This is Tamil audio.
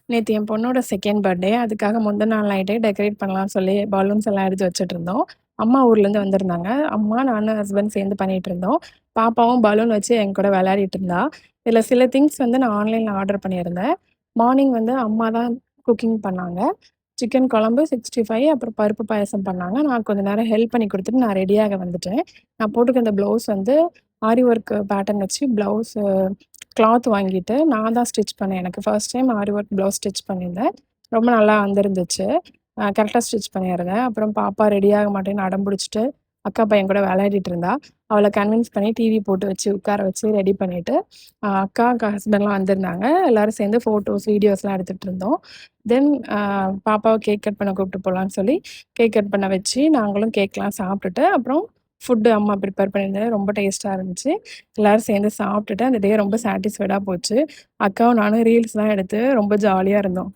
நேத்து என் பொண்ணோட 2ண்ட் பர்த்டே. அதுக்காக முந்தின நாள் நைட்டே டெக்கரேட் பண்ணலாம்னு சொல்லி பலூன்ஸ் எல்லாம் எடுத்து வச்சுட்டுருந்தோம். அம்மா ஊர்லேருந்து வந்திருந்தாங்க. அம்மா, நானு, ஹஸ்பண்ட் சேர்ந்து பண்ணிட்டுருந்தோம். பாப்பாவும் பலூன் வச்சு என் கூட விளையாடிட்டு இருந்தா. இதில சில திங்ஸ் வந்து நான் ஆன்லைன்ல ஆர்டர் பண்ணியிருந்தேன். மார்னிங் வந்து அம்மா தான் குக்கிங் பண்ணாங்க. சிக்கன் குழம்பு, 65 அப்புறம் பருப்பு பாயாசம் பண்ணாங்க. நான் கொஞ்ச நேரம் ஹெல்ப் பண்ணி குடுத்துட்டு நான் ரெடியாக வந்துட்டேன். நான் போட்டுருக்க ப்ளவுஸ் வந்து ஆரி ஒர்க் பேட்டர்ன் வச்சு ப்ளவுஸு கிளாத் வாங்கிட்டு நான் தான் ஸ்டிச் பண்ணேன். எனக்கு ஃபர்ஸ்ட் டைம் ஆரி ஒர்க் ப்ளவுஸ் ஸ்டிச் பண்ணியிருந்தேன். ரொம்ப நல்லா வந்திருந்துச்சு. கரெக்ட்டா ஸ்டிச் பண்ணியிருந்தேன். அப்புறம் பாப்பா ரெடி ஆக மாட்டேன்னு அடம் பிடிச்சுட்டு, அக்கா பையன் கூட விளையாடிட்டு இருந்தா. அவள கன்வின்ஸ் பண்ணி டிவி போட்டு வச்சு உட்கார வச்சு ரெடி பண்ணிட்டு, அக்கா, ஹஸ்பண்ட்லாம் வந்திருந்தாங்க. எல்லாரும் சேர்ந்து ஃபோட்டோஸ், வீடியோஸ்லாம் எடுத்துட்டு இருந்தோம். தென் பாப்பாவ கேக் கட் பண்ண கூப்பிட்டு போலான்னு சொல்லி, கேக் கட் பண்ண வச்சு, நாங்களும் கேக்லாம் சாப்பிட்டுட்டு, அப்புறம் ஃபுட்டு அம்மா ப்ரிப்பேர் பண்ணியிருந்தது ரொம்ப டேஸ்ட்டா இருந்துச்சு. எல்லாரும் சேர்ந்து சாப்பிட்டுட்டு, அந்த டே ரொம்ப சாட்டிஸ்ஃபைடா போச்சு. அக்காவும் நானும் ரீல்ஸ்லாம் எடுத்து ரொம்ப ஜாலியா இருந்தோம்.